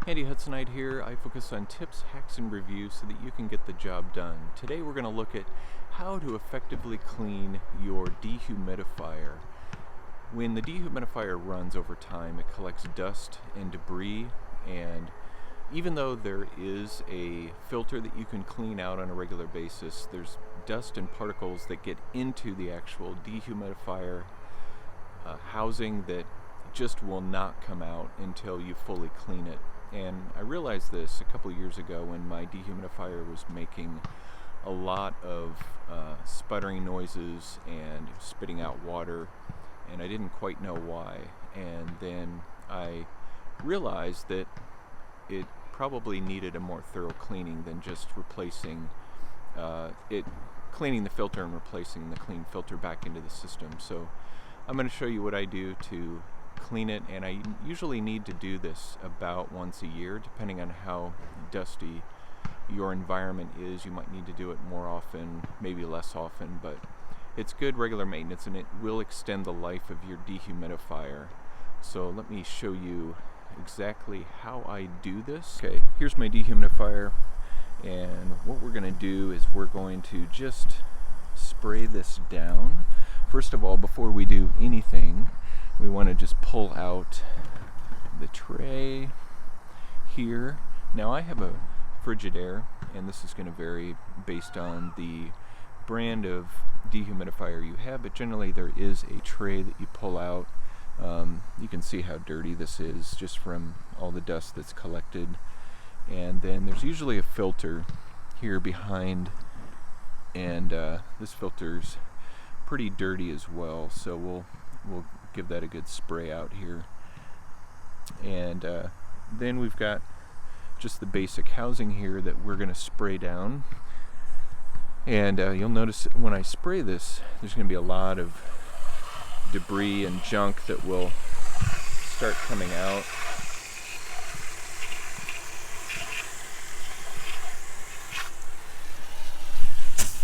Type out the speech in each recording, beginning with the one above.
Handy Hudsonite here. I focus on tips, hacks, and reviews so that you can get the job done. Today we're going to look at how to effectively clean your dehumidifier. When the dehumidifier runs over time, it collects dust and debris, and even though there is a filter that you can clean out on a regular basis, there's dust and particles that get into the actual dehumidifier housing that just will not come out until you fully clean it. And I realized this a couple years ago when my dehumidifier was making a lot of sputtering noises and spitting out water, and I didn't quite know why. And then I realized that it probably needed a more thorough cleaning than just replacing cleaning the filter and replacing the clean filter back into the system. So I'm going to show you what I do to clean it, and I usually need to do this about once a year. Depending on how dusty your environment is, you might need to do it more often, maybe less often, but it's good regular maintenance and it will extend the life of your dehumidifier. So let me show you exactly how I do this. Okay, here's my dehumidifier, and what we're going to do is we're going to just spray this down. First of all, before we do anything, we want to just pull out the tray here. Now I have a Frigidaire, and this is going to vary based on the brand of dehumidifier you have, but generally there is a tray that you pull out. You can see how dirty this is just from all the dust that's collected. And then there's usually a filter here behind, and this filter's pretty dirty as well, so we'll give that a good spray out here. And then we've got just the basic housing here that we're going to spray down. And you'll notice when I spray this, there's going to be a lot of debris and junk that will start coming out.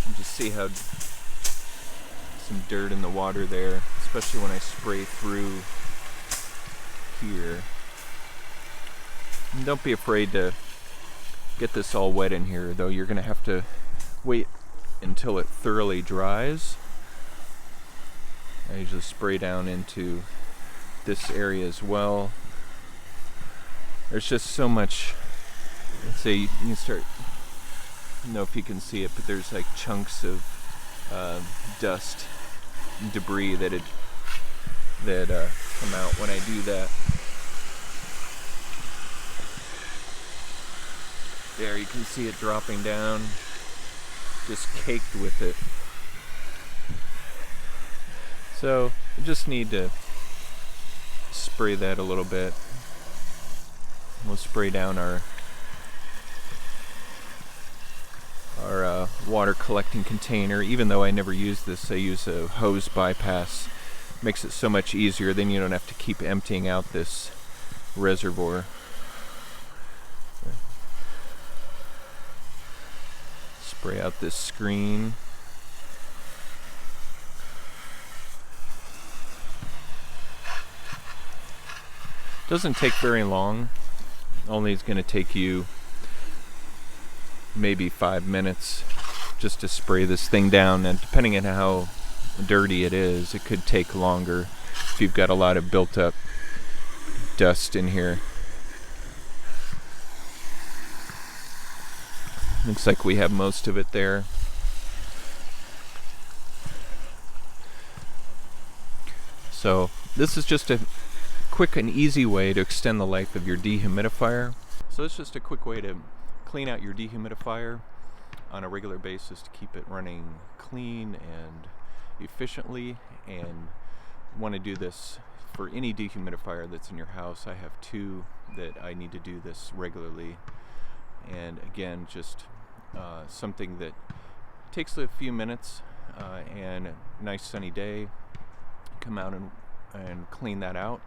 You just see how some dirt in the water there, especially when I spray through here. And don't be afraid to get this all wet in here, though you're going to have to wait until it thoroughly dries. I usually spray down into this area as well. There's just so much, let's say you can start, I don't know if you can see it, but there's like chunks of dust and debris that come out when I do that. There, you can see it dropping down, just caked with it. So you just need to spray that a little bit. We'll spray down our water collecting container. Even though I never use this, I use a hose bypass. Makes it so much easier, then you don't have to keep emptying out this reservoir. Spray out this screen. Doesn't take very long. Only it's going to take you maybe 5 minutes just to spray this thing down, and depending on how dirty it is, it could take longer if you've got a lot of built up dust in here. Looks like we have most of it there. So this is just a quick and easy way to extend the life of your dehumidifier. So it's just a quick way to clean out your dehumidifier on a regular basis to keep it running clean and efficiently. And want to do this for any dehumidifier that's in your house. I have 2 that I need to do this regularly. And again, just something that takes a few minutes and a nice sunny day, come out and clean that out,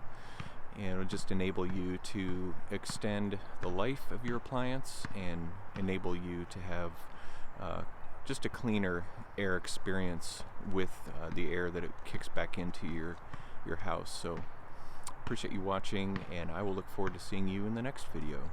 and it'll just enable you to extend the life of your appliance and enable you to have just a cleaner air experience with the air that it kicks back into your house. So Appreciate you watching, and I will look forward to seeing you in the next video.